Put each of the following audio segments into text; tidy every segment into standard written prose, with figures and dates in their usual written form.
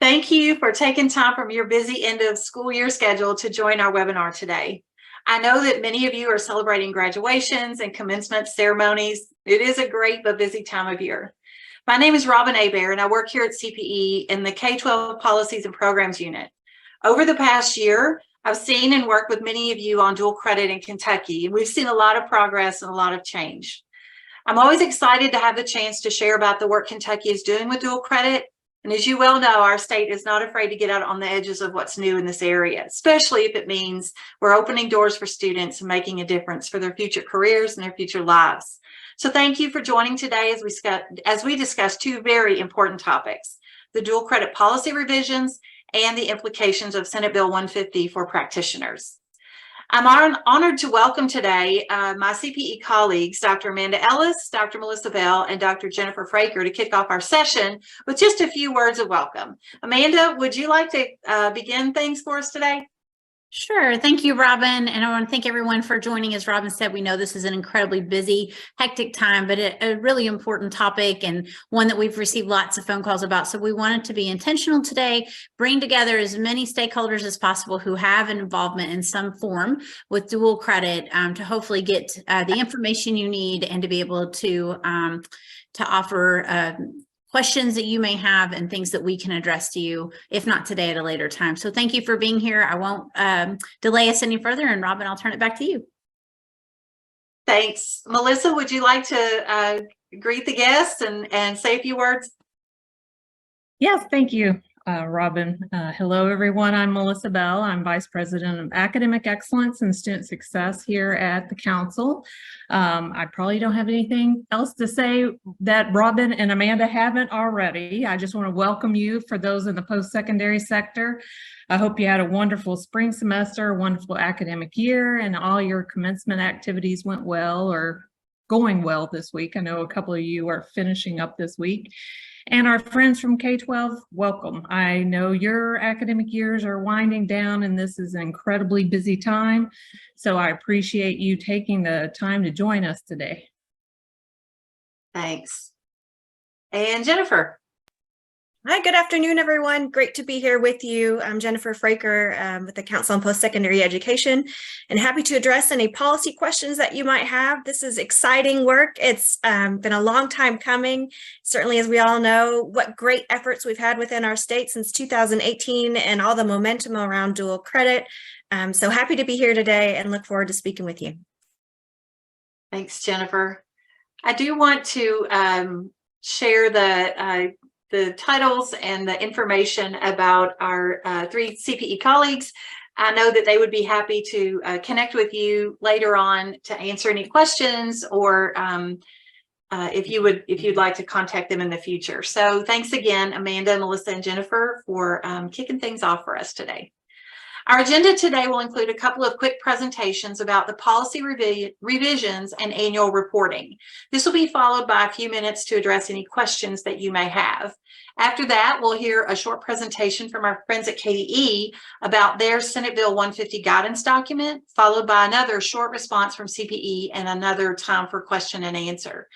Thank you for taking time from your busy end of school year schedule to join our webinar today. I know that many of you are celebrating graduations and commencement ceremonies. It is a great but busy time of year. My name is Robin Abear, and I work here at CPE in the K-12 Policies and Programs Unit. Over the past year, I've seen and worked with many of you on dual credit in Kentucky, and we've seen a lot of progress and a lot of change. I'm always excited to have the chance to share about the work Kentucky is doing with dual credit. And as you well know, our state is not afraid to get out on the edges of what's new in this area, especially if it means we're opening doors for students and making a difference for their future careers and their future lives. So thank you for joining today as we discuss two very important topics: the dual credit policy revisions and the implications of Senate Bill 150 for practitioners. I'm honored to welcome today my CPE colleagues, Dr. Amanda Ellis, Dr. Melissa Bell, and Dr. Jennifer Fraker to kick off our session with just a few words of welcome. Amanda, would you like to begin things for us today? Sure. Thank you, Robin. And I want to thank everyone for joining. As Robin said, we know this is an incredibly busy, hectic time, but a really important topic and one that we've received lots of phone calls about. So we wanted to be intentional today, bring together as many stakeholders as possible who have an involvement in some form with dual credit to hopefully get the information you need and to be able to offer questions that you may have and things that we can address to you, if not today, at a later time. So thank you for being here. I won't delay us any further. And Robin, I'll turn it back to you. Thanks. Melissa, would you like to greet the guests and say a few words? Yes, thank you, Robin. Hello, everyone. I'm Melissa Bell. I'm Vice President of Academic Excellence and Student Success here at the Council. I probably don't have anything else to say that Robin and Amanda haven't already. I just want to welcome you for those in the post-secondary sector. I hope you had a wonderful spring semester, a wonderful academic year, and all your commencement activities went well or going well this week. I know a couple of you are finishing up this week. And our friends from K-12, welcome. I know your academic years are winding down and this is an incredibly busy time. So I appreciate you taking the time to join us today. Thanks. And Jennifer. Hi, good afternoon, everyone. Great to be here with you. I'm Jennifer Fraker with the Council on Post-Secondary Education, and happy to address any policy questions that you might have. This is exciting work. It's been a long time coming. Certainly, as we all know, what great efforts we've had within our state since 2018 and all the momentum around dual credit. So happy to be here today and look forward to speaking with you. Thanks, Jennifer. I do want to share the titles and the information about our three CPE colleagues. I know that they would be happy to connect with you later on to answer any questions, or if you'd like to contact them in the future. So thanks again, Amanda, Melissa, and Jennifer, for kicking things off for us today. Our agenda today will include a couple of quick presentations about the policy revisions and annual reporting. This will be followed by a few minutes to address any questions that you may have. After that, we'll hear a short presentation from our friends at KDE about their Senate Bill 150 guidance document, followed by another short response from CPE and another time for question and answer.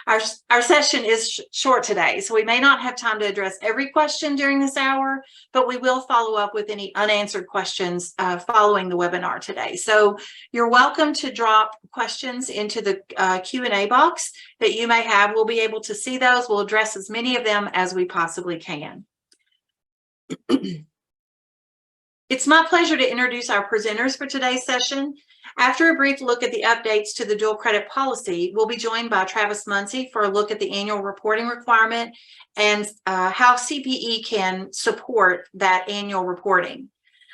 Our session is short today, so we may not have time to address every question during this hour, but we will follow up with any unanswered questions following the webinar today. So you're welcome to drop questions into the Q&A box that you may have. We'll be able to see those. We'll address as many of them as we possibly can. It's my pleasure to introduce our presenters for today's session. After a brief look at the updates to the dual credit policy, we'll be joined by Travis Muncie for a look at the annual reporting requirement and how CPE can support that annual reporting.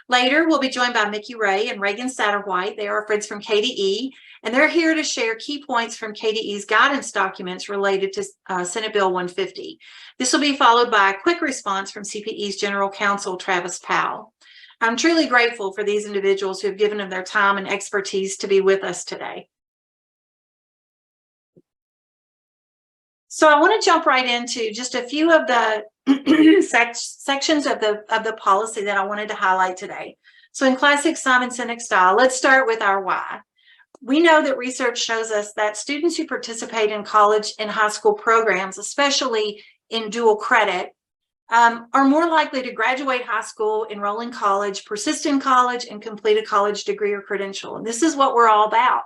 Later, we'll be joined by Micki and Regan Satterwhite. They are friends from KDE, and they're here to share key points from KDE's guidance documents related to Senate Bill 150. This will be followed by a quick response from CPE's General Counsel, Travis Powell. I'm truly grateful for these individuals who have given them their time and expertise to be with us today. So I want to jump right into just a few of the sections of the policy that I wanted to highlight today. So in classic Simon Sinek style, let's start with our why. We know that research shows us that students who participate in college and high school programs, especially in dual credit, are more likely to graduate high school, enroll in college, persist in college, and complete a college degree or credential. And this is what we're all about.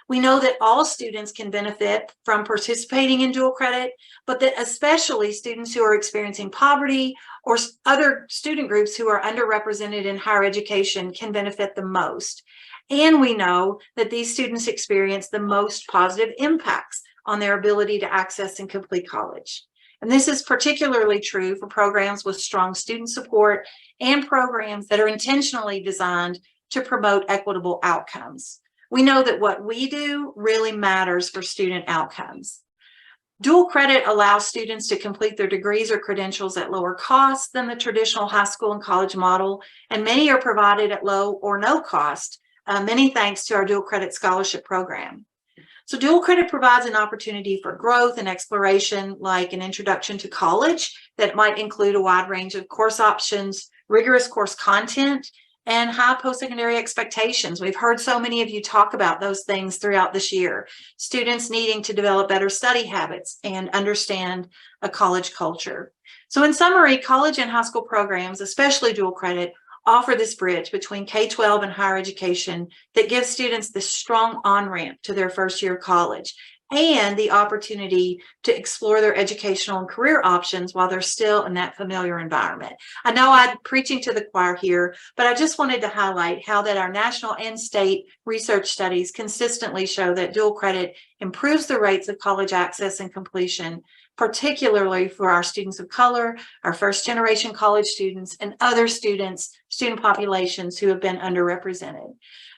We know that all students can benefit from participating in dual credit, but that especially students who are experiencing poverty or other student groups who are underrepresented in higher education can benefit the most. And we know that these students experience the most positive impacts on their ability to access and complete college. And this is particularly true for programs with strong student support and programs that are intentionally designed to promote equitable outcomes. We know that what we do really matters for student outcomes. Dual credit allows students to complete their degrees or credentials at lower cost than the traditional high school and college model, and many are provided at low or no cost, many thanks to our dual credit scholarship program. So dual credit provides an opportunity for growth and exploration, like an introduction to college that might include a wide range of course options, rigorous course content, and high post-secondary expectations. We've heard so many of you talk about those things throughout this year. Students needing to develop better study habits and understand a college culture. So in summary, college and high school programs, especially dual credit, offer this bridge between K-12 and higher education that gives students this strong on-ramp to their first year of college and the opportunity to explore their educational and career options while they're still in that familiar environment. I know I'm preaching to the choir here, but I just wanted to highlight how that our national and state research studies consistently show that dual credit improves the rates of college access and completion, particularly for our students of color, our first generation college students, and other student populations who have been underrepresented.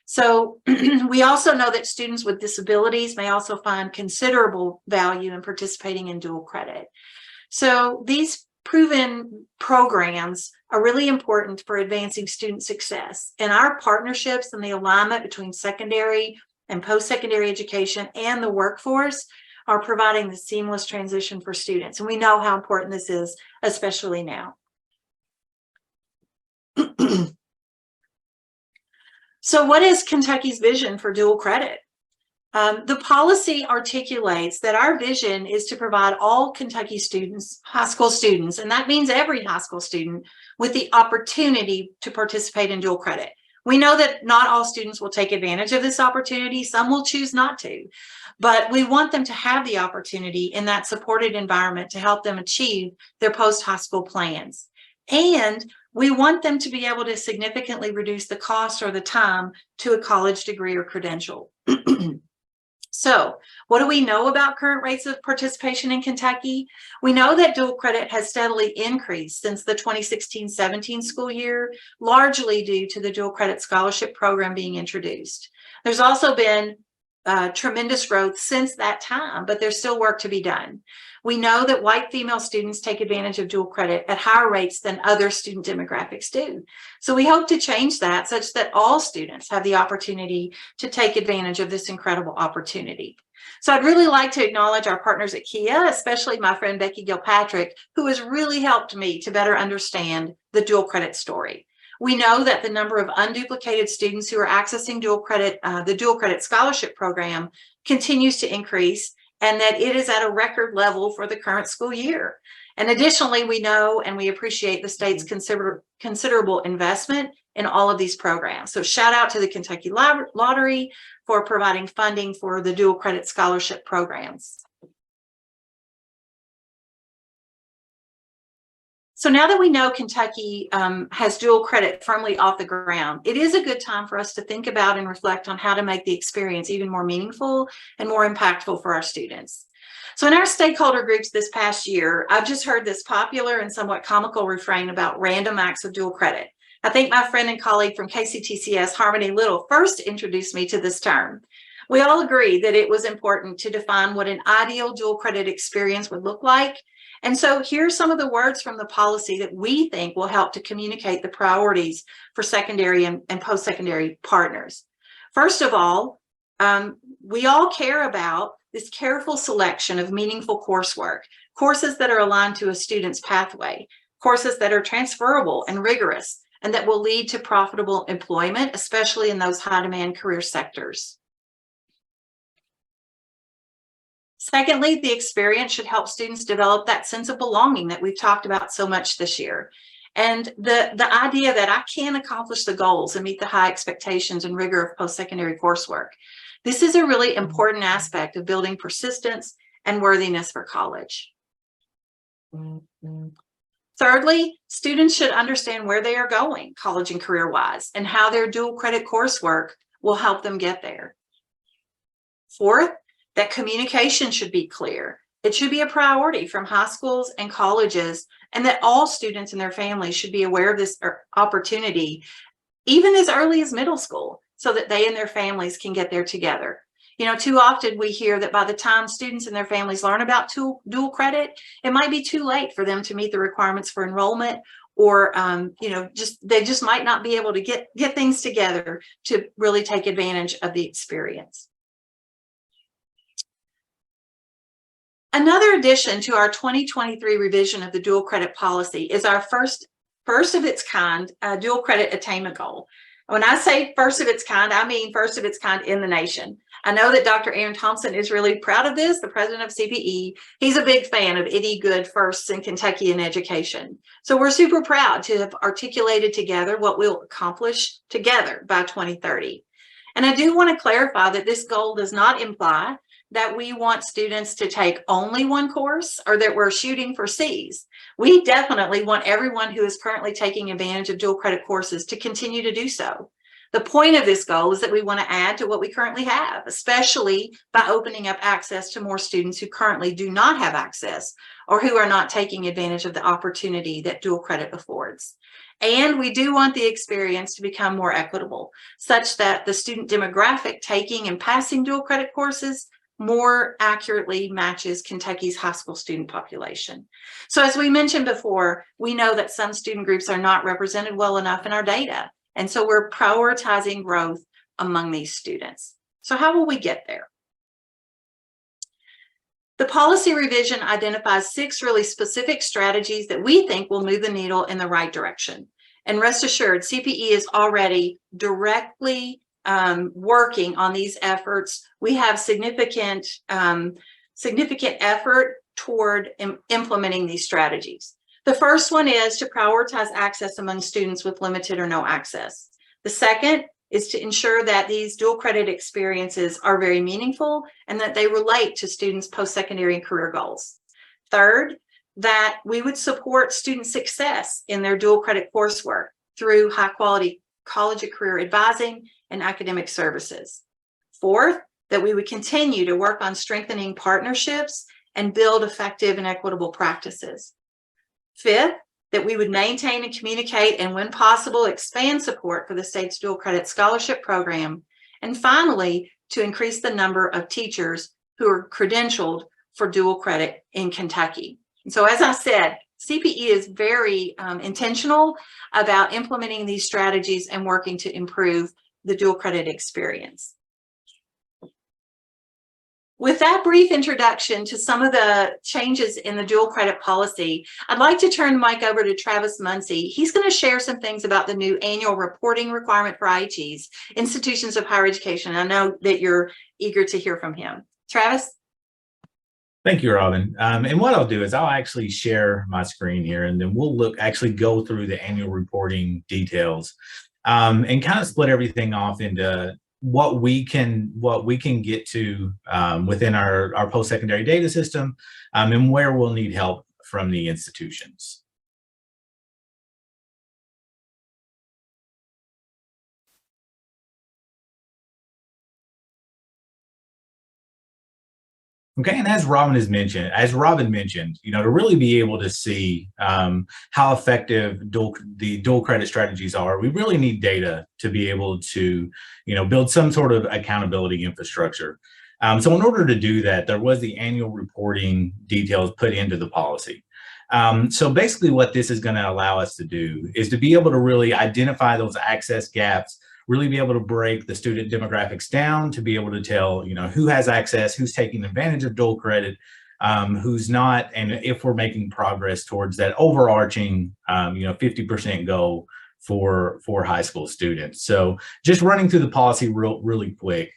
So we also know that students with disabilities may also find considerable value in participating in dual credit. So these proven programs are really important for advancing student success, and our partnerships and the alignment between secondary and post-secondary education and the workforce are providing the seamless transition for students. And we know how important this is, especially now. So what is Kentucky's vision for dual credit? The policy articulates that our vision is to provide all Kentucky students, high school students, and that means every high school student, with the opportunity to participate in dual credit. We know that not all students will take advantage of this opportunity. Some will choose not to, but we want them to have the opportunity in that supported environment to help them achieve their post-high school plans. And we want them to be able to significantly reduce the cost or the time to a college degree or credential. So what do we know about current rates of participation in Kentucky? We know that dual credit has steadily increased since the 2016-17 school year, largely due to the dual credit scholarship program being introduced. There's also been tremendous growth since that time, but there's still work to be done. We know that white female students take advantage of dual credit at higher rates than other student demographics do. So we hope to change that such that all students have the opportunity to take advantage of this incredible opportunity. So I'd really like to acknowledge our partners at Kia, especially my friend Becky Gilpatrick, who has really helped me to better understand the dual credit story. We know that the number of unduplicated students who are accessing dual credit, the dual credit scholarship program, continues to increase, and that it is at a record level for the current school year. And additionally, we know and we appreciate the state's considerable investment in all of these programs. So shout out to the Kentucky Lottery for providing funding for the dual credit scholarship programs. So now that we know Kentucky has dual credit firmly off the ground, it is a good time for us to think about and reflect on how to make the experience even more meaningful and more impactful for our students. So in our stakeholder groups this past year, I've just heard this popular and somewhat comical refrain about random acts of dual credit. I think my friend and colleague from KCTCS, Harmony Little, first introduced me to this term. We all agree that it was important to define what an ideal dual credit experience would look like. And so here's some of the words from the policy that we think will help to communicate the priorities for secondary and post-secondary partners. First of all, we all care about this careful selection of meaningful coursework, courses that are aligned to a student's pathway, courses that are transferable and rigorous, and that will lead to profitable employment, especially in those high-demand career sectors. Secondly, the experience should help students develop that sense of belonging that we've talked about so much this year. And the idea that I can accomplish the goals and meet the high expectations and rigor of post-secondary coursework. This is a really important aspect of building persistence and worthiness for college. Thirdly, students should understand where they are going college and career-wise and how their dual credit coursework will help them get there. Fourth, that communication should be clear. It should be a priority from high schools and colleges, and that all students and their families should be aware of this opportunity, even as early as middle school, so that they and their families can get there together. You know, too often we hear that by the time students and their families learn about dual credit, it might be too late for them to meet the requirements for enrollment, or you know, they just might not be able to get things together to really take advantage of the experience. Another addition to our 2023 revision of the dual credit policy is our first of its kind dual credit attainment goal. When I say first of its kind, I mean first of its kind in the nation. I know that Dr. Aaron Thompson is really proud of this, the president of CPE. He's a big fan of any good firsts in Kentucky in education. So we're super proud to have articulated together what we'll accomplish together by 2030. And I do want to clarify that this goal does not imply that we want students to take only one course or that we're shooting for C's. We definitely want everyone who is currently taking advantage of dual credit courses to continue to do so. The point of this goal is that we want to add to what we currently have, especially by opening up access to more students who currently do not have access or who are not taking advantage of the opportunity that dual credit affords. And we do want the experience to become more equitable, such that the student demographic taking and passing dual credit courses more accurately matches Kentucky's high school student population. So as we mentioned before, we know that some student groups are not represented well enough in our data. And so we're prioritizing growth among these students. So how will we get there? The policy revision identifies 6 really specific strategies that we think will move the needle in the right direction. And rest assured, CPE is already directly working on these efforts. We have significant effort toward implementing these strategies. The first one is to prioritize access among students with limited or no access. The second is to ensure that these dual credit experiences are very meaningful and that they relate to students' post-secondary and career goals. Third, that we would support student success in their dual credit coursework through high-quality college and career advising and academic services. Fourth, that we would continue to work on strengthening partnerships and build effective and equitable practices. Fifth, that we would maintain and communicate and, when possible, expand support for the state's dual credit scholarship program. And finally, to increase the number of teachers who are credentialed for dual credit in Kentucky. And so, as I said, CPE is very intentional about implementing these strategies and working to improve the dual credit experience. With that brief introduction to some of the changes in the dual credit policy, I'd like to turn the mic over to Travis Muncie. He's going to share some things about the new annual reporting requirement for IHEs, institutions of higher education. I know that you're eager to hear from him. Travis? Thank you, Robin. And what I'll do is I'll actually share my screen here, and then we'll actually go through the annual reporting details and kind of split everything off into what we can get to within our post-secondary data system and where we'll need help from the institutions. Okay, and as Robin mentioned, you know, to really be able to see how effective the dual credit strategies are, we really need data to be able to, you know, build some sort of accountability infrastructure. So in order to do that, there was the annual reporting details put into the policy. So basically what this is going to allow us to do is to be able to really identify those access gaps, really be able to break the student demographics down to be able to tell, you know, who has access, who's taking advantage of dual credit, who's not, and if we're making progress towards that overarching, you know, 50% goal for high school students. So just running through the policy really quick.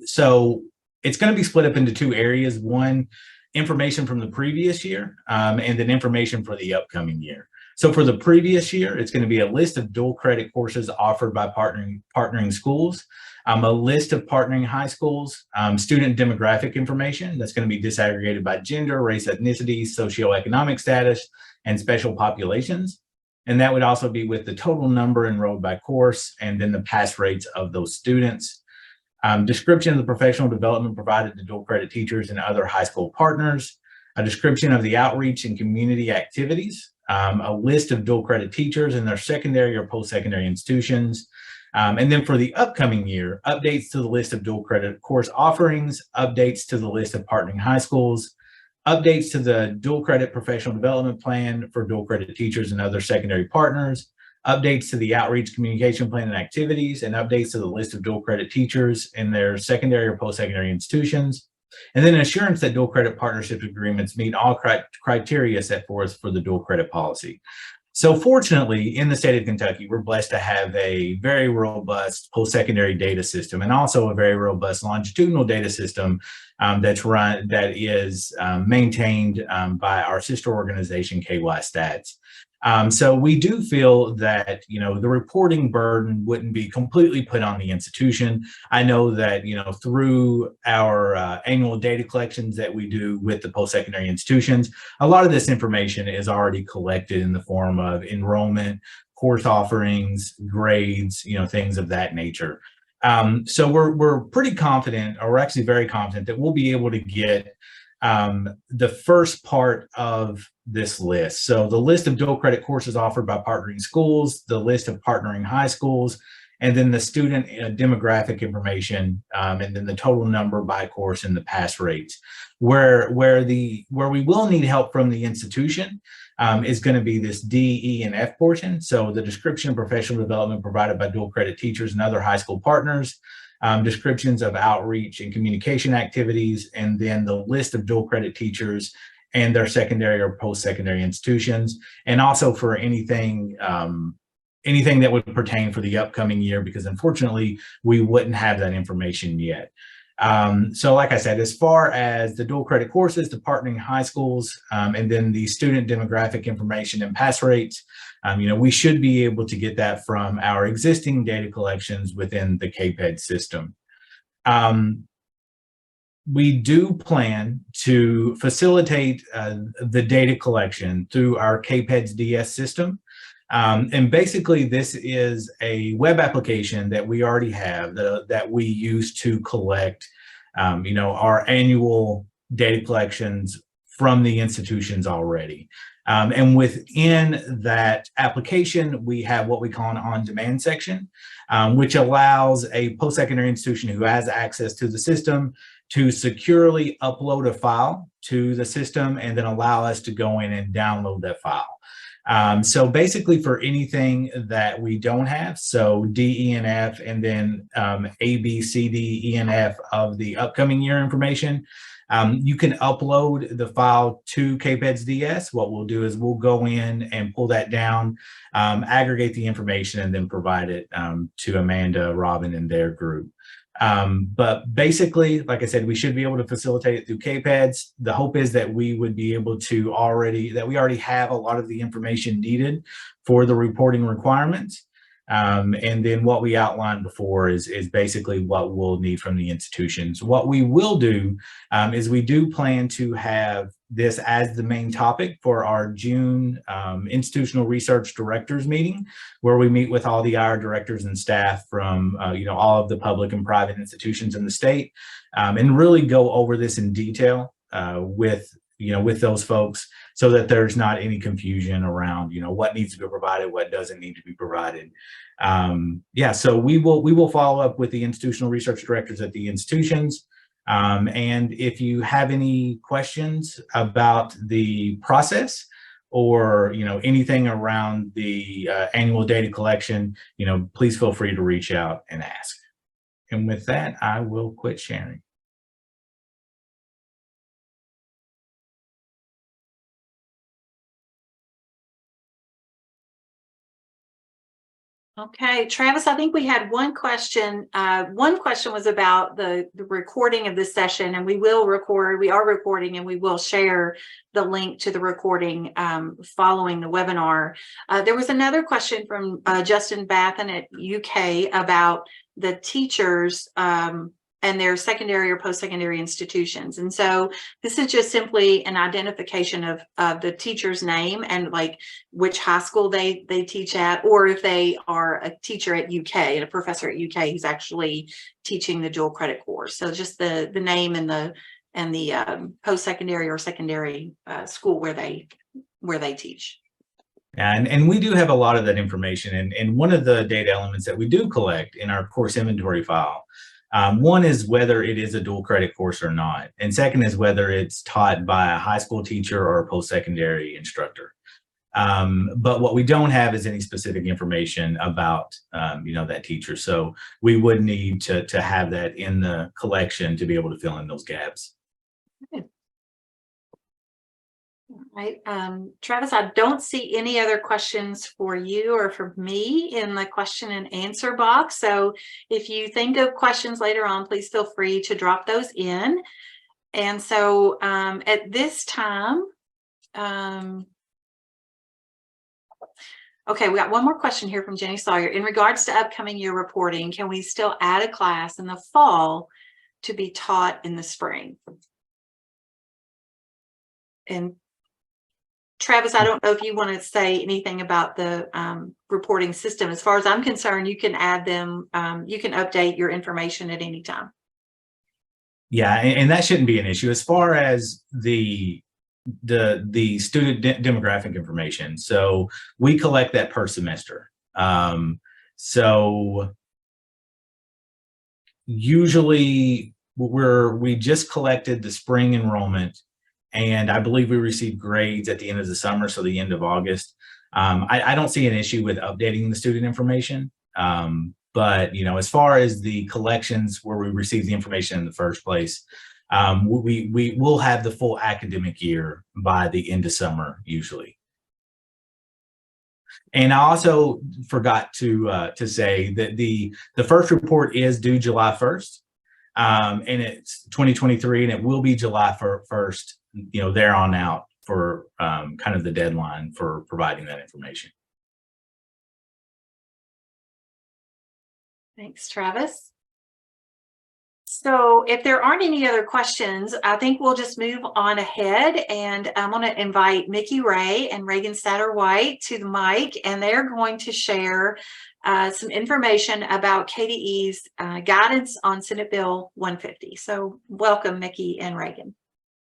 So it's going to be split up into two areas. One, information from the previous year, and then information for the upcoming year. So for the previous year, it's going to be a list of dual credit courses offered by partnering schools, a list of partnering high schools, student demographic information that's going to be disaggregated by gender, race, ethnicity, socioeconomic status, and special populations. And that would also be with the total number enrolled by course and then the pass rates of those students. Description of the professional development provided to dual credit teachers and other high school partners, a description of the outreach and community activities, a list of dual credit teachers in their secondary or post-secondary institutions, and then for the upcoming year, updates to the list of dual credit course offerings, updates to the list of partnering high schools, updates to the dual credit professional development plan for dual credit teachers and other secondary partners, updates to the outreach communication plan and activities, and updates to the list of dual credit teachers in their secondary or post-secondary institutions, and then assurance that dual credit partnership agreements meet all criteria set forth for the dual credit policy. So fortunately, in the state of Kentucky, we're blessed to have a very robust post-secondary data system and also a very robust longitudinal data system that is maintained by our sister organization, KY Stats. So we do feel that, the reporting burden wouldn't be completely put on the institution. I know that, through our annual data collections that we do with the post-secondary institutions, a lot of this information is already collected in the form of enrollment, course offerings, grades, things of that nature. So we're pretty confident, or we're actually very confident, that we'll be able to get the first part of this list. So the list of dual credit courses offered by partnering schools, the list of partnering high schools, and then the student demographic information, and then the total number by course and the pass rates. Where we will need help from the institution is going to be this D, E, and F portion. So the description of professional development provided by dual credit teachers and other high school partners, descriptions of outreach and communication activities, and then the list of dual credit teachers and their secondary or post-secondary institutions, and also for anything that would pertain for the upcoming year, because unfortunately we wouldn't have that information yet. So like I said, as far as the dual credit courses, the partnering high schools, and then the student demographic information and pass rates, we should be able to get that from our existing data collections within the KPED system. We do plan to facilitate the data collection through our KPED's DS system. And basically, this is a web application that we already have that we use to collect, our annual data collections from the institutions already. And within that application, we have what we call an on-demand section, which allows a post-secondary institution who has access to the system to securely upload a file to the system and then allow us to go in and download that file. So basically for anything that we don't have, so D, E, and F, and then A, B, C, D, E, and F of the upcoming year information, you can upload the file to KPED's DS. What we'll do is we'll go in and pull that down, aggregate the information, and then provide it to Amanda, Robin, and their group. But basically, like I said, we should be able to facilitate it through KPEDs. The hope is that we would be able to we already have a lot of the information needed for the reporting requirements. And then what we outlined before is basically what we'll need from the institutions. What we will do is we do plan to have this as the main topic for our June institutional research directors meeting, where we meet with all the IR directors and staff from all of the public and private institutions in the state, and really go over this in detail with those folks, so that there's not any confusion around, what needs to be provided, what doesn't need to be provided. So we will follow up with the institutional research directors at the institutions. And if you have any questions about the process or, anything around the annual data collection, please feel free to reach out and ask. And with that, I will quit sharing. Okay, Travis, I think we had one question. One question was about the recording of this session, and we are recording, and we will share the link to the recording following the webinar. There was another question from Justin Bathen at UK about the teachers and their secondary or post-secondary institutions. And so this is just simply an identification of the teacher's name and like which high school they teach at, or if they are a teacher at UK and a professor at UK who's actually teaching the dual credit course. So just the name and the post-secondary or secondary school where they teach. And we do have a lot of that information. And one of the data elements that we do collect in our course inventory file, one is whether it is a dual credit course or not. And second is whether it's taught by a high school teacher or a post-secondary instructor. But what we don't have is any specific information about, that teacher. So we would need to have that in the collection to be able to fill in those gaps. Good. All right, Travis, I don't see any other questions for you or for me in the question and answer box. So if you think of questions later on, please feel free to drop those in. And so at this time, okay, we got one more question here from Jenny Sawyer. In regards to upcoming year reporting, can we still add a class in the fall to be taught in the spring? And Travis, I don't know if you want to say anything about the reporting system. As far as I'm concerned, you can add them, you can update your information at any time. Yeah, and that shouldn't be an issue. As far as the student demographic information, so we collect that per semester. So usually we just collected the spring enrollment, and I believe we received grades at the end of the summer, so the end of August. I don't see an issue with updating the student information, but as far as the collections where we receive the information in the first place, we will have the full academic year by the end of summer usually. And I also forgot to say that the first report is due July 1st, and it's 2023, and it will be July 1st. There on out for kind of the deadline for providing that information. Thanks, Travis. So if there aren't any other questions, I think we'll just move on ahead, and I want to invite Micki Ray and Regan Satterwhite to the mic, and they're going to share some information about KDE's guidance on Senate Bill 150. So welcome, Micki and Regan.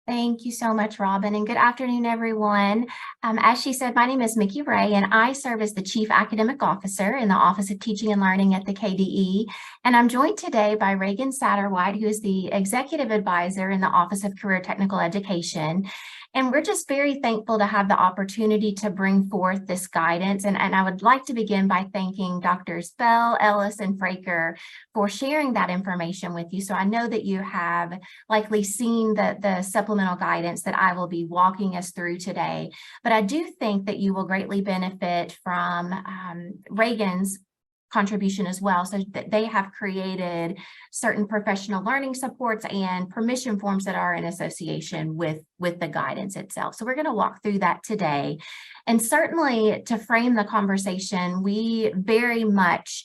Thank you so much, Robin, and good afternoon, everyone. As she said, my name is Micki Ray, and I serve as the Chief Academic Officer in the Office of Teaching and Learning at the KDE. And I'm joined today by Regan Satterwhite, who is the Executive Advisor in the Office of Career Technical Education. And we're just very thankful to have the opportunity to bring forth this guidance. And I would like to begin by thanking Drs. Bell, Ellis, and Fraker for sharing that information with you. So I know that you have likely seen the supplemental guidance that I will be walking us through today. But I do think that you will greatly benefit from Regan's contribution as well, so that they have created certain professional learning supports and permission forms that are in association with the guidance itself. So we're going to walk through that today. And certainly to frame the conversation, we very much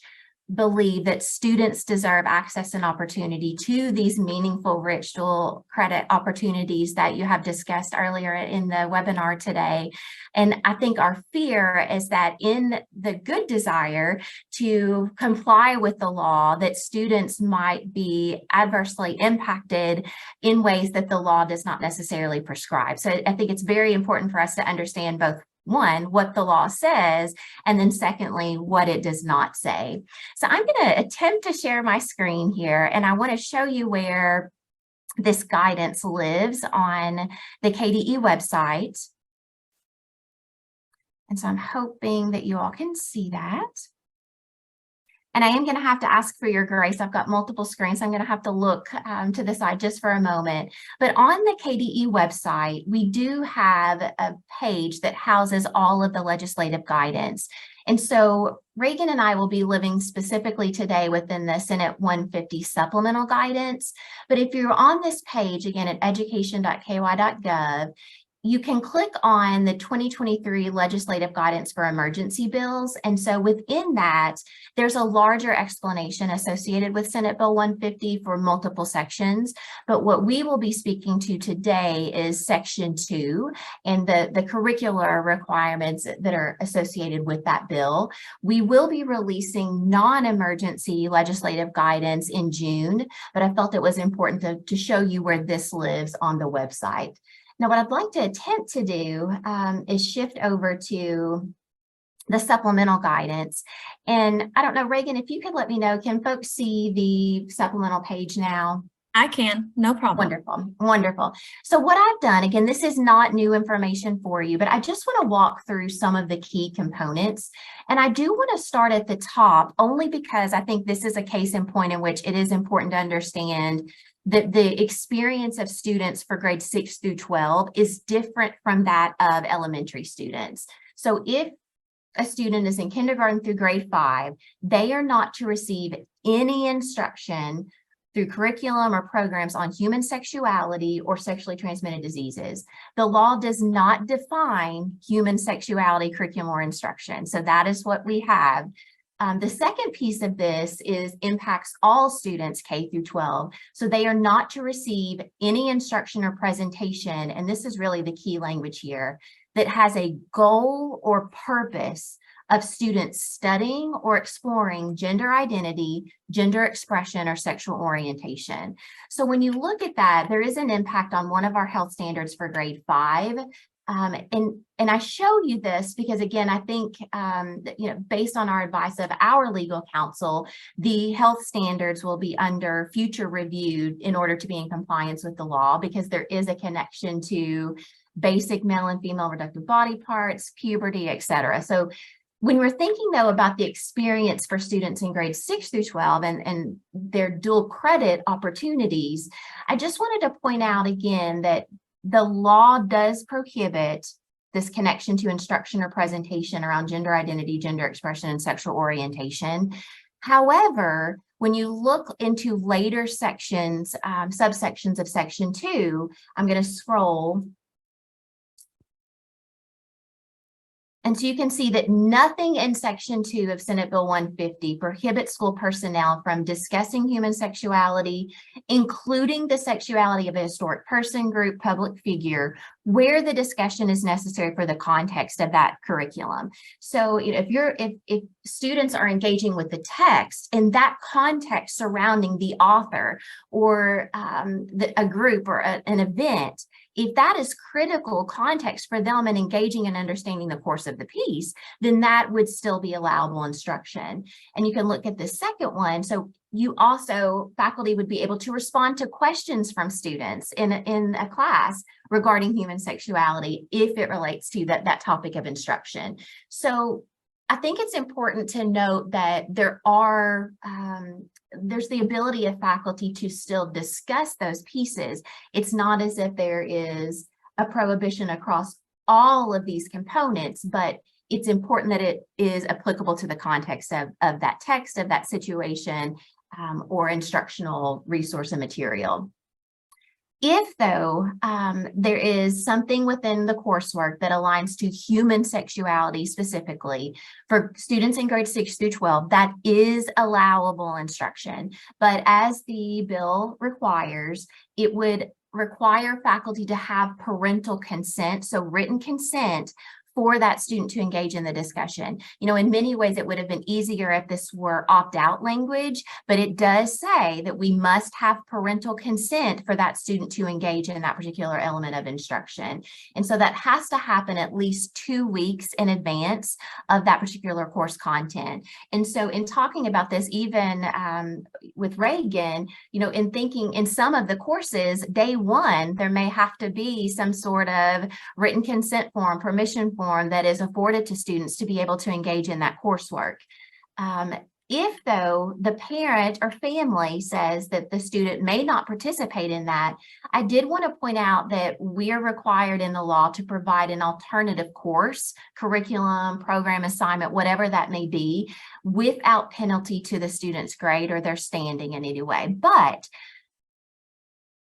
believe that students deserve access and opportunity to these meaningful, rich dual credit opportunities that you have discussed earlier in the webinar today. And I think our fear is that in the good desire to comply with the law, that students might be adversely impacted in ways that the law does not necessarily prescribe. So I think it's very important for us to understand both, one, what the law says, and then secondly, what it does not say. So I'm going to attempt to share my screen here, and I want to show you where this guidance lives on the KDE website. And so I'm hoping that you all can see that. And I am going to have to ask for your grace. I've got multiple screens. So I'm going to have to look to the side just for a moment. But on the KDE website, we do have a page that houses all of the legislative guidance. And so Regan and I will be living specifically today within the Senate 150 supplemental guidance. But if you're on this page, again, at education.ky.gov, you can click on the 2023 legislative guidance for emergency bills. And so within that, there's a larger explanation associated with Senate Bill 150 for multiple sections. But what we will be speaking to today is Section 2 and the curricular requirements that are associated with that bill. We will be releasing non-emergency legislative guidance in June, but I felt it was important to show you where this lives on the website. Now, what I'd like to attempt to do is shift over to the supplemental guidance. And I don't know, Regan, if you could let me know, can folks see the supplemental page now? I can, no problem. Wonderful, wonderful. So what I've done, again, this is not new information for you, but I just want to walk through some of the key components. And I do want to start at the top only because I think this is a case in point in which it is important to understand that the experience of students for grades 6 through 12 is different from that of elementary students. So if a student is in kindergarten through grade 5, they are not to receive any instruction through curriculum or programs on human sexuality or sexually transmitted diseases. The law does not define human sexuality curriculum or instruction. So that is what we have. The second piece of this impacts all students K through 12. So they are not to receive any instruction or presentation, and this is really the key language here, that has a goal or purpose of students studying or exploring gender identity, gender expression, or sexual orientation. So when you look at that, there is an impact on one of our health standards for grade 5. And I show you this because, again, I think, based on our advice of our legal counsel, the health standards will be under future review in order to be in compliance with the law, because there is a connection to basic male and female reproductive body parts, puberty, et cetera. So when we're thinking, though, about the experience for students in grades 6 through 12 and their dual credit opportunities, I just wanted to point out again that the law does prohibit this connection to instruction or presentation around gender identity, gender expression, and sexual orientation. However, when you look into later sections, subsections of Section 2, I'm going to scroll. And so you can see that nothing in Section 2 of Senate Bill 150 prohibits school personnel from discussing human sexuality, including the sexuality of a historic person, group, public figure, where the discussion is necessary for the context of that curriculum. So if students are engaging with the text in that context surrounding the author or a group or an event, if that is critical context for them in engaging and understanding the course of the piece, then that would still be allowable instruction. And you can look at the second one. So you also, faculty would be able to respond to questions from students in a class regarding human sexuality if it relates to that topic of instruction. So I think it's important to note that there's the ability of faculty to still discuss those pieces. It's not as if there is a prohibition across all of these components, but it's important that it is applicable to the context of that text, of that situation, or instructional resource and material. If, though, there is something within the coursework that aligns to human sexuality specifically for students in grades 6 through 12, that is allowable instruction. But as the bill requires, it would require faculty to have parental consent, so written consent, for that student to engage in the discussion. In many ways, it would have been easier if this were opt-out language, but it does say that we must have parental consent for that student to engage in that particular element of instruction. And so that has to happen at least 2 weeks in advance of that particular course content. And so in talking about this, even with Regan, in thinking in some of the courses, day one, there may have to be some sort of written consent form, permission form that is afforded to students to be able to engage in that coursework. If though the parent or family says that the student may not participate in that, I did want to point out that we're required in the law to provide an alternative course, curriculum, program, assignment, whatever that may be, without penalty to the student's grade or their standing in any way. But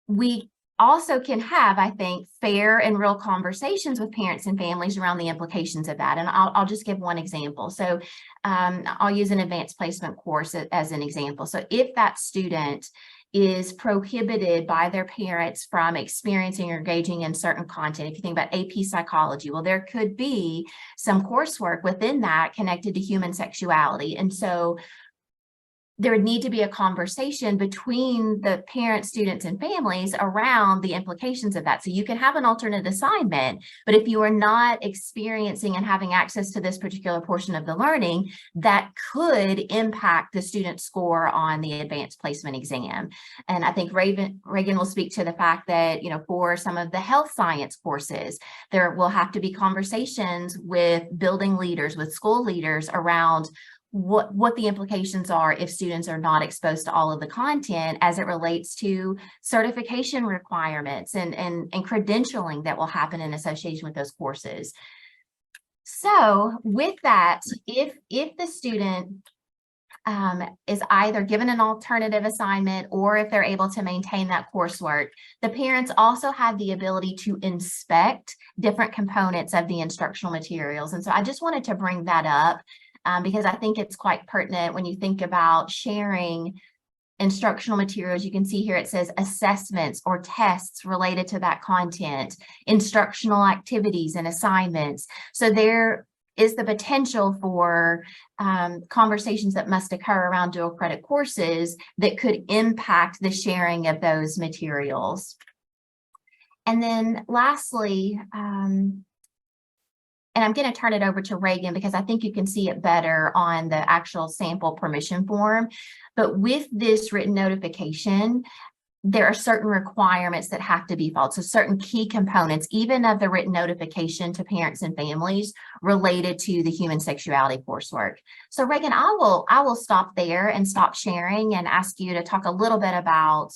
we also can have, I think, fair and real conversations with parents and families around the implications of that. And I'll just give one example. So I'll use an advanced placement course as an example. So if that student is prohibited by their parents from experiencing or engaging in certain content, if you think about AP psychology, well, there could be some coursework within that connected to human sexuality. And so there would need to be a conversation between the parents, students, and families around the implications of that. So you can have an alternate assignment, but if you are not experiencing and having access to this particular portion of the learning, that could impact the student's score on the advanced placement exam. And I think Regan will speak to the fact that, you know, for some of the health science courses, there will have to be conversations with building leaders, with school leaders around what the implications are if students are not exposed to all of the content as it relates to certification requirements and credentialing that will happen in association with those courses. So with that, if the student is either given an alternative assignment or if they're able to maintain that coursework, the parents also have the ability to inspect different components of the instructional materials. And so I just wanted to bring that up because I think it's quite pertinent when you think about sharing instructional materials. You can see here it says assessments or tests related to that content, instructional activities and assignments. So there is the potential for conversations that must occur around dual credit courses that could impact the sharing of those materials. And then lastly, and I'm going to turn it over to Regan because I think you can see it better on the actual sample permission form. But with this written notification, there are certain requirements that have to be followed. So certain key components, even of the written notification to parents and families related to the human sexuality coursework. So Regan, I will stop there and stop sharing and ask you to talk a little bit about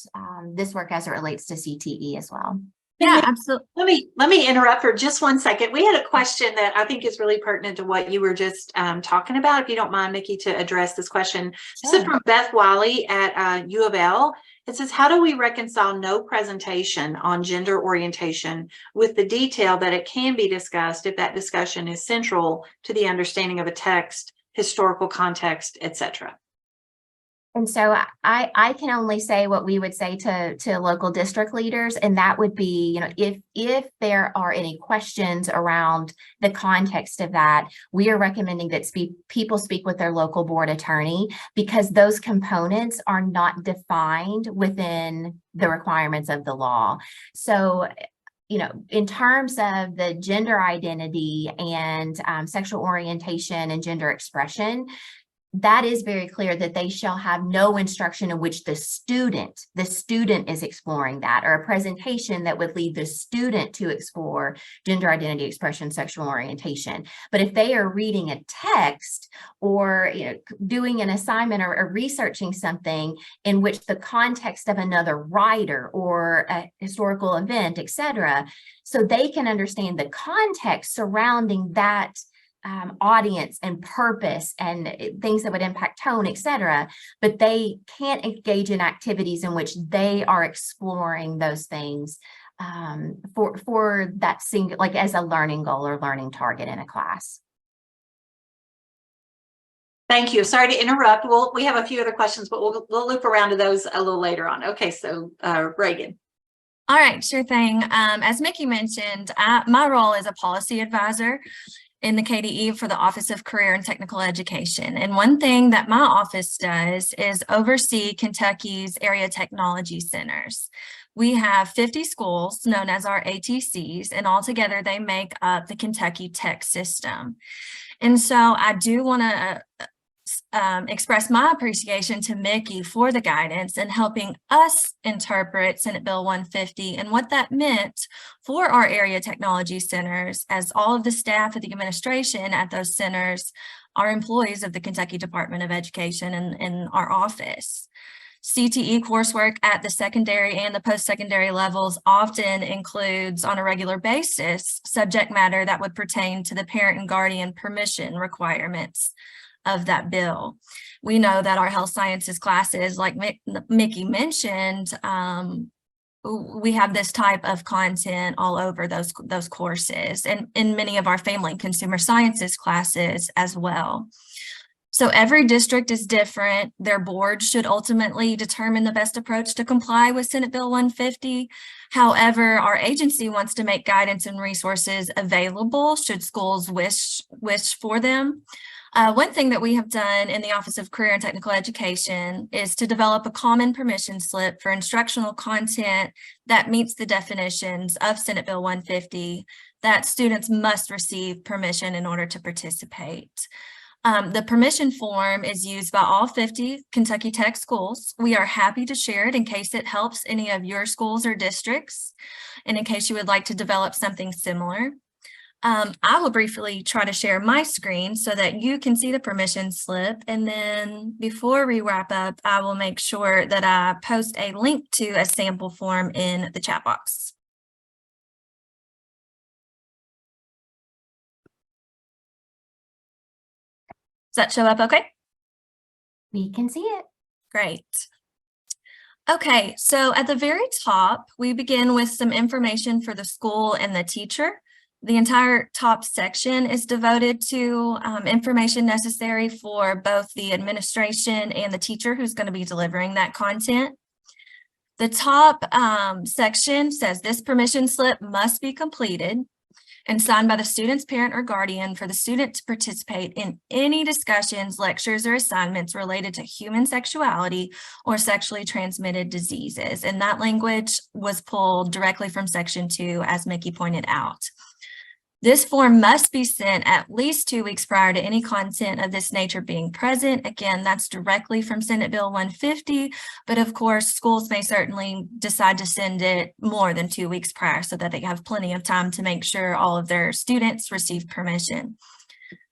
this work as it relates to CTE as well. Yeah, absolutely. Let me interrupt for just 1 second. We had a question that I think is really pertinent to what you were just talking about. If you don't mind, Micki, to address this question. Sure. This is from Beth Wiley at U of L. It says, how do we reconcile no presentation on gender orientation with the detail that it can be discussed if that discussion is central to the understanding of a text, historical context, etc.? And so I can only say what we would say to local district leaders, and that would be, you know, if there are any questions around the context of that, we are recommending that people speak with their local board attorney because those components are not defined within the requirements of the law. So, you know, in terms of the gender identity and sexual orientation and gender expression, that is very clear that they shall have no instruction in which the student is exploring that, or a presentation that would lead the student to explore gender identity, expression, sexual orientation. But if they are reading a text or, you know, doing an assignment or researching something in which the context of another writer or a historical event, etc., so they can understand the context surrounding that audience and purpose and things that would impact tone, etc., but they can't engage in activities in which they are exploring those things for that single, like as a learning goal or learning target in a class. Thank you. Sorry to interrupt. We have a few other questions, but we'll loop around to those a little later on. Okay, so Regan. All right, sure thing. As Micki mentioned, my role is a policy advisor in the KDE for the Office of Career and Technical Education. And one thing that my office does is oversee Kentucky's area technology centers. We have 50 schools known as our ATCs, and altogether they make up the Kentucky tech system. And so I do want to express my appreciation to Micki for the guidance and helping us interpret Senate Bill 150 and what that meant for our area technology centers, as all of the staff of the administration at those centers are employees of the Kentucky Department of Education and our office. CTE coursework at the secondary and the post-secondary levels often includes, on a regular basis, subject matter that would pertain to the parent and guardian permission requirements of that bill. We know that our health sciences classes, like Micki mentioned, we have this type of content all over those courses, and in many of our family and consumer sciences classes as well. So every district is different. Their board should ultimately determine the best approach to comply with Senate Bill 150. However, our agency wants to make guidance and resources available should schools wish for them. One thing that we have done in the Office of Career and Technical Education is to develop a common permission slip for instructional content that meets the definitions of Senate Bill 150 that students must receive permission in order to participate. The permission form is used by all 50 Kentucky Tech schools. We are happy to share it in case it helps any of your schools or districts, and in case you would like to develop something similar. I will briefly try to share my screen so that you can see the permission slip, and then before we wrap up, I will make sure that I post a link to a sample form in the chat box. Does that show up okay? We can see it. Great. Okay, so at the very top, we begin with some information for the school and the teacher. The entire top section is devoted to information necessary for both the administration and the teacher who's going to be delivering that content. The top section says this permission slip must be completed and signed by the student's parent or guardian for the student to participate in any discussions, lectures, or assignments related to human sexuality or sexually transmitted diseases. And that language was pulled directly from Section 2, as Micki pointed out. This form must be sent at least 2 weeks prior to any content of this nature being present. Again, that's directly from Senate Bill 150, but of course, schools may certainly decide to send it more than 2 weeks prior so that they have plenty of time to make sure all of their students receive permission.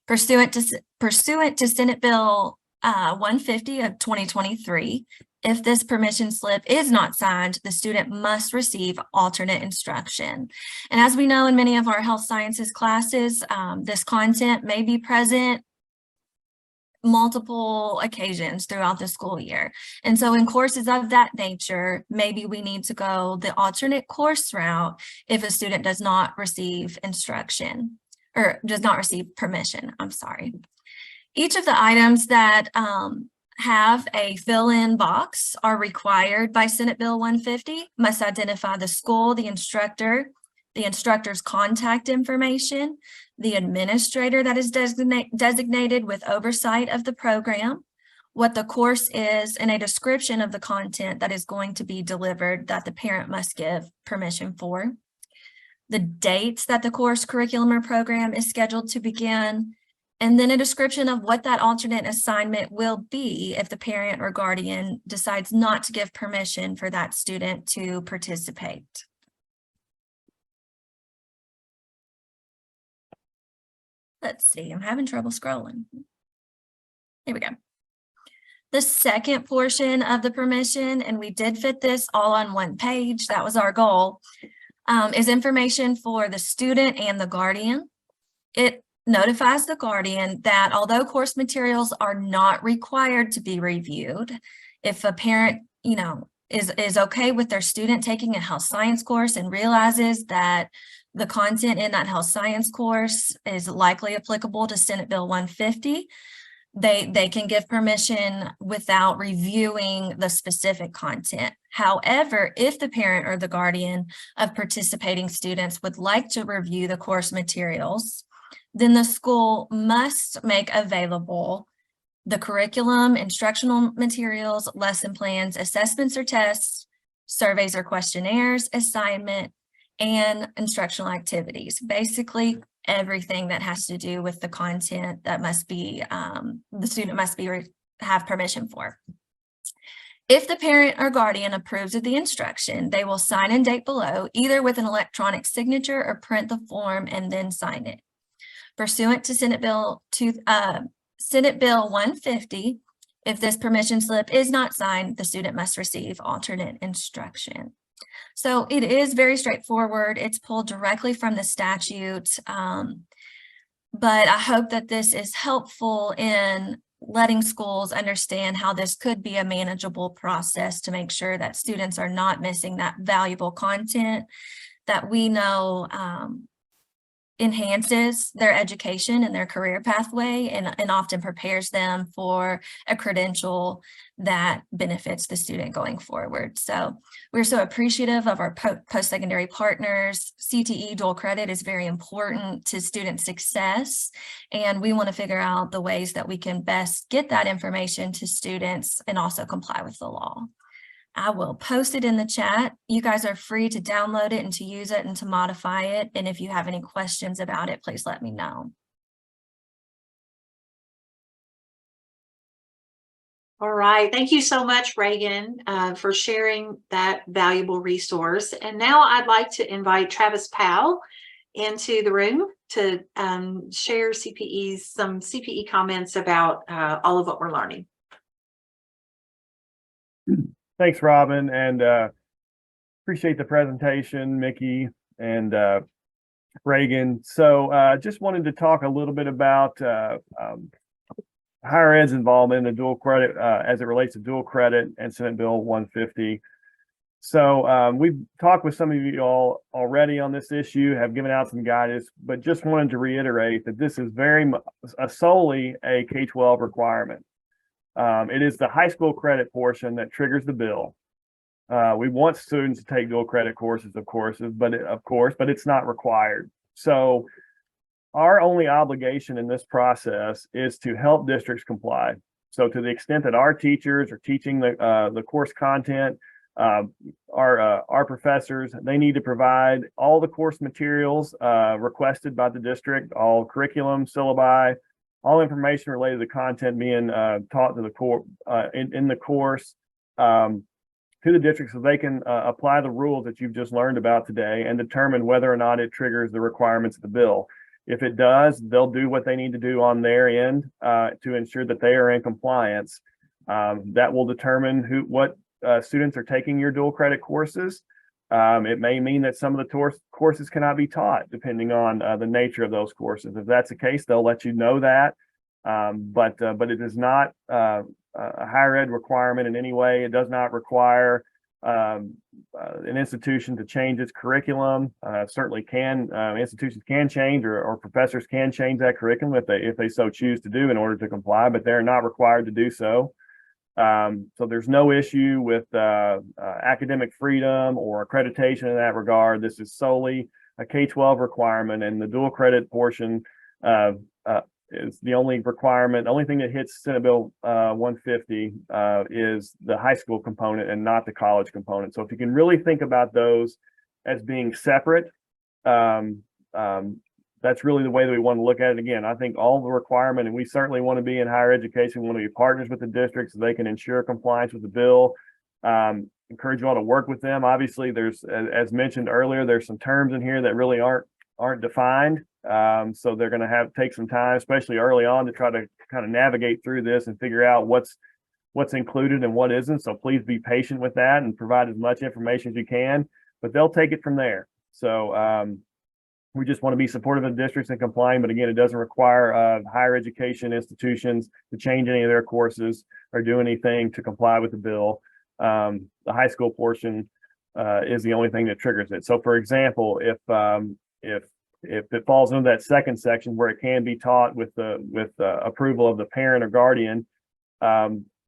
Pursuant to Senate Bill 150 of 2023, if this permission slip is not signed, the student must receive alternate instruction. And as we know in many of our health sciences classes, this content may be present multiple occasions throughout the school year. And so in courses of that nature, maybe we need to go the alternate course route if a student does not receive instruction or does not receive permission, I'm sorry. Each of the items that have a fill-in box are required by Senate Bill 150, must identify the school, the instructor, the instructor's contact information, the administrator that is designated with oversight of the program, what the course is, and a description of the content that is going to be delivered that the parent must give permission for, the dates that the course, curriculum, or program is scheduled to begin, and then a description of what that alternate assignment will be if the parent or guardian decides not to give permission for that student to participate. Let's see, I'm having trouble scrolling. Here we go. The second portion of the permission, and we did fit this all on one page, that was our goal, is information for the student and the guardian. It notifies the guardian that although course materials are not required to be reviewed, if a parent, is okay with their student taking a health science course and realizes that the content in that health science course is likely applicable to Senate Bill 150, they can give permission without reviewing the specific content. However, if the parent or the guardian of participating students would like to review the course materials, then the school must make available the curriculum, instructional materials, lesson plans, assessments or tests, surveys or questionnaires, assignment, and instructional activities. Basically, everything that has to do with the content that must be, the student must be have permission for. If the parent or guardian approves of the instruction, they will sign and date below, either with an electronic signature or print the form and then sign it. Pursuant to Senate Bill 150, if this permission slip is not signed, the student must receive alternate instruction. So it is very straightforward. It's pulled directly from the statute, but I hope that this is helpful in letting schools understand how this could be a manageable process to make sure that students are not missing that valuable content that we know enhances their education and their career pathway and often prepares them for a credential that benefits the student going forward. So we're so appreciative of our post-secondary partners. CTE dual credit is very important to student success, and we want to figure out the ways that we can best get that information to students and also comply with the law. I will post it in the chat. You guys are free to download it and to use it and to modify it. And if you have any questions about it, please let me know. All right. Thank you so much, Regan, for sharing that valuable resource. And now I'd like to invite Travis Powell into the room to share some CPE comments about all of what we're learning. Thanks, Robin, and appreciate the presentation, Micki and Regan. So just wanted to talk a little bit about higher ed's involvement in the dual credit as it relates to dual credit and Senate Bill 150. So we've talked with some of you all already on this issue, have given out some guidance, but just wanted to reiterate that this is very solely a K-12 requirement. It is the high school credit portion that triggers the bill. We want students to take dual credit courses, of course, but it's not required. So our only obligation in this process is to help districts comply. So to the extent that our teachers are teaching the course content, our professors, they need to provide all the course materials requested by the district, all curriculum, syllabi, all information related to the content being taught to the in the course to the district, so they can apply the rules that you've just learned about today and determine whether or not it triggers the requirements of the bill. If it does, they'll do what they need to do on their end to ensure that they are in compliance. That will determine what students are taking your dual credit courses. It may mean that some of the courses cannot be taught depending on the nature of those courses. If that's the case, they'll let you know that. But it is not a higher ed requirement in any way. It does not require an institution to change its curriculum. Certainly can institutions can change or professors can change that curriculum if they so choose to do in order to comply, but they're not required to do so. So there's no issue with academic freedom or accreditation in that regard. This is solely a K-12 requirement, and the dual credit portion is the only requirement. The only thing that hits Senate Bill 150 is the high school component and not the college component. So if you can really think about those as being separate, that's really the way that we want to look at it. Again, I think all the requirement, and we certainly want to be in higher education, we want to be partners with the district so they can ensure compliance with the bill. Encourage you all to work with them. Obviously, there's, as mentioned earlier, there's some terms in here that really aren't defined. So they're going to take some time, especially early on, to try to kind of navigate through this and figure out what's included and what isn't. So please be patient with that and provide as much information as you can, but they'll take it from there. So we just want to be supportive of the districts and complying, but again, it doesn't require higher education institutions to change any of their courses or do anything to comply with the bill. The high school portion is the only thing that triggers it. So for example, if it falls into that second section where it can be taught with approval of the parent or guardian,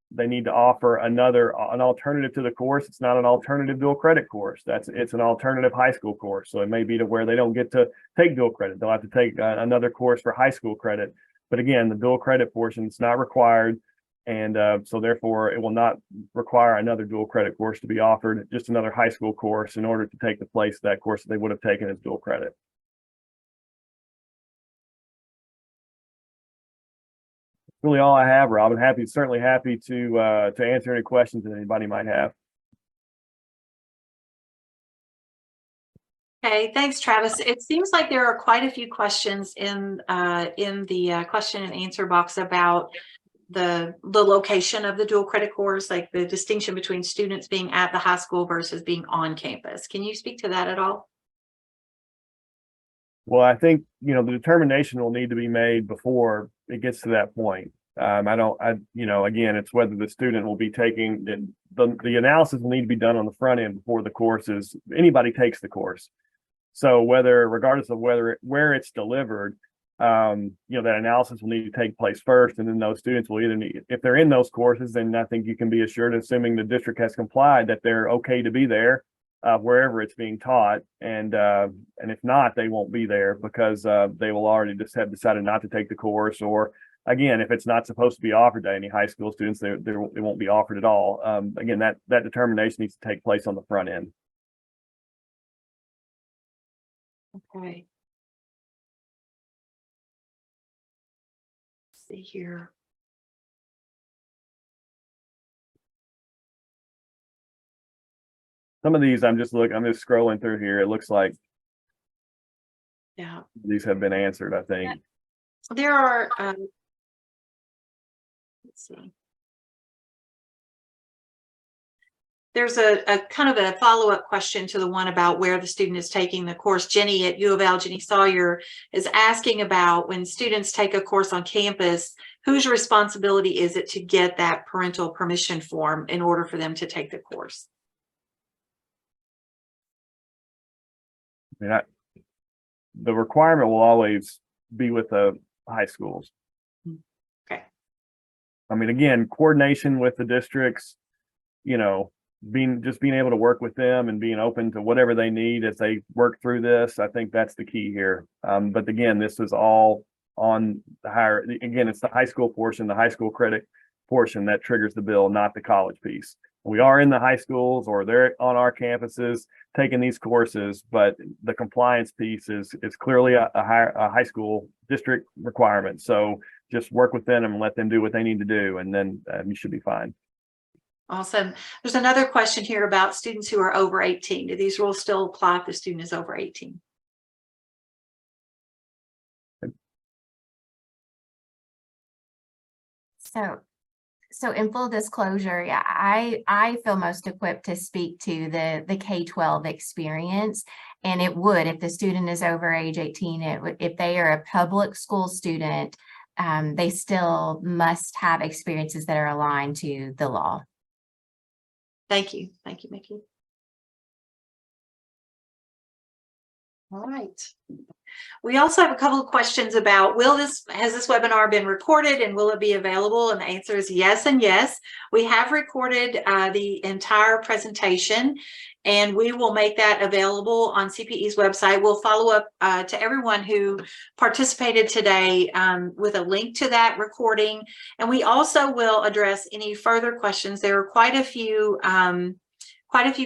they need to offer an alternative to the course. It's not an alternative dual credit course. It's an alternative high school course. So it may be to where they don't get to take dual credit. They'll have to take another course for high school credit. But again, the dual credit portion is not required. And so therefore it will not require another dual credit course to be offered, just another high school course in order to take the place of that course that they would have taken as dual credit. really all I have, Robin. Certainly happy to answer any questions that anybody might have. Okay, thanks, Travis. It seems like there are quite a few questions in the question and answer box about the location of the dual credit course, like the distinction between students being at the high school versus being on campus. Can you speak to that at all? Well, I think, the determination will need to be made before it gets to that point. Again, it's whether the student will be taking the analysis will need to be done on the front end before the course anybody takes the course. So regardless of where it's delivered, that analysis will need to take place first, and then those students will if they're in those courses, then I think you can be assured, assuming the district has complied, that they're okay to be there wherever it's being taught, and if not, they won't be there because they will already just have decided not to take the course, or again, if it's not supposed to be offered to any high school students, it won't be offered at all. Again, that determination needs to take place on the front end. Okay. Let's see here. Some of these I'm just scrolling through here. It looks like these have been answered, I think. There are let's see. There's a kind of a follow-up question to the one about where the student is taking the course. Jenny at U of L, Jenny Sawyer, is asking about when students take a course on campus, whose responsibility is it to get that parental permission form in order for them to take the course? The requirement will always be with the high schools. Okay. I mean, again, coordination with the districts, being able to work with them and being open to whatever they need as they work through this. I think that's the key here. But again, this is all on it's the high school portion, the high school credit portion that triggers the bill, not the college piece. We are in the high schools or they're on our campuses taking these courses, but the compliance piece is clearly a high school district requirement. So just work with them and let them do what they need to do, and then you should be fine. Awesome. There's another question here about students who are over 18. Do these rules still apply if the student is over 18? So in full disclosure, yeah, I feel most equipped to speak to the K-12 experience, and it would, if the student is over age 18, it would, if they are a public school student, they still must have experiences that are aligned to the law. Thank you, Micki. All right. We also have a couple of questions about has this webinar been recorded and will it be available? And the answer is yes and yes. We have recorded the entire presentation, and we will make that available on CPE's website. We'll follow up to everyone who participated today with a link to that recording. And we also will address any further questions. There are quite a few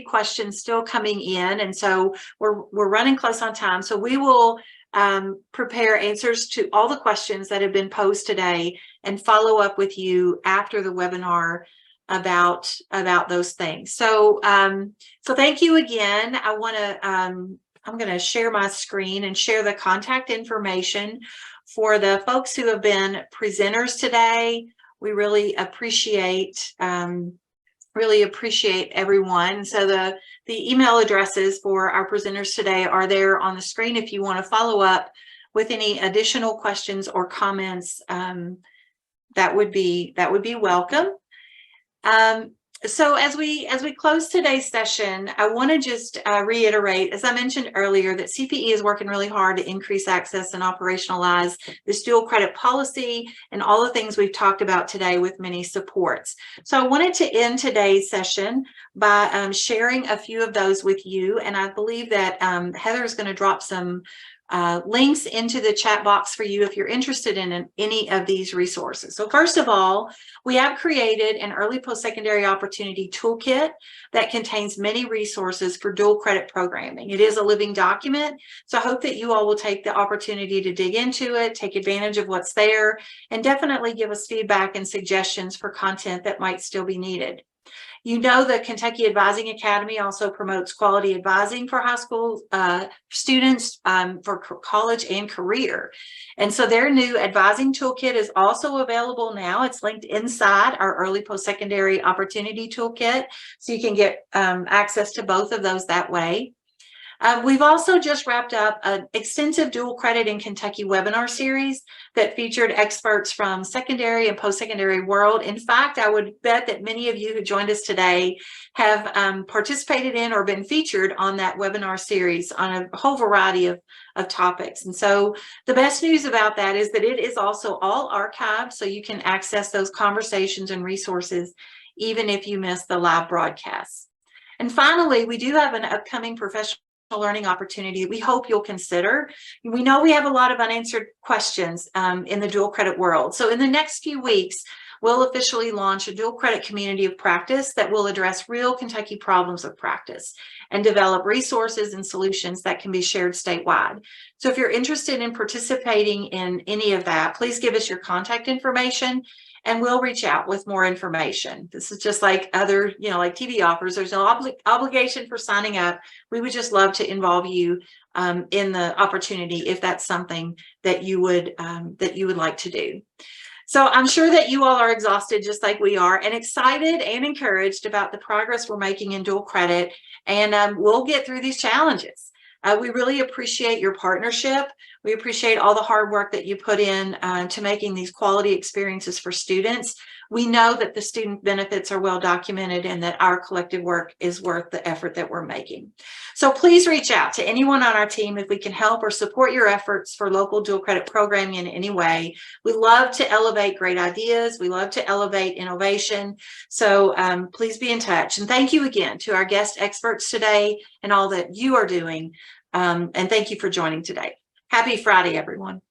questions still coming in, and so we're running close on time. So we will prepare answers to all the questions that have been posed today and follow up with you after the webinar about those things. So so thank you again. I'm going to share my screen and share the contact information for the folks who have been presenters today. We really appreciate everyone. So the email addresses for our presenters today are there on the screen if you want to follow up with any additional questions or comments. That would be welcome. So as we close today's session, I want to just reiterate, as I mentioned earlier, that CPE is working really hard to increase access and operationalize this dual credit policy and all the things we've talked about today with many supports. So I wanted to end today's session by sharing a few of those with you, and I believe that Heather is going to drop some links into the chat box for you if you're interested in any of these resources. So first of all, we have created an early post-secondary opportunity toolkit that contains many resources for dual credit programming. It is a living document, so I hope that you all will take the opportunity to dig into it, take advantage of what's there, and definitely give us feedback and suggestions for content that might still be needed. You know, the Kentucky Advising Academy also promotes quality advising for high school students for college and career. And so their new advising toolkit is also available now. It's linked inside our early post-secondary opportunity toolkit. So you can get access to both of those that way. We've also just wrapped up an extensive dual credit in Kentucky webinar series that featured experts from secondary and post-secondary world. In fact, I would bet that many of you who joined us today have participated in or been featured on that webinar series on a whole variety of topics. And so the best news about that is that it is also all archived, so you can access those conversations and resources even if you miss the live broadcasts. And finally, we do have an upcoming professional learning opportunity we hope you'll consider. We know we have a lot of unanswered questions in the dual credit world. So in the next few weeks, we'll officially launch a dual credit community of practice that will address real Kentucky problems of practice and develop resources and solutions that can be shared statewide. So if you're interested in participating in any of that, please give us your contact information and we'll reach out with more information. This is just like other, like TV offers. There's no obligation for signing up. We would just love to involve you in the opportunity if that's something that you would like to do. So I'm sure that you all are exhausted just like we are, and excited and encouraged about the progress we're making in dual credit, and we'll get through these challenges. We really appreciate your partnership. We appreciate all the hard work that you put in to making these quality experiences for students. We know that the student benefits are well documented and that our collective work is worth the effort that we're making. So please reach out to anyone on our team if we can help or support your efforts for local dual credit programming in any way. We love to elevate great ideas. We love to elevate innovation. So please be in touch. And thank you again to our guest experts today and all that you are doing. And thank you for joining today. Happy Friday, everyone.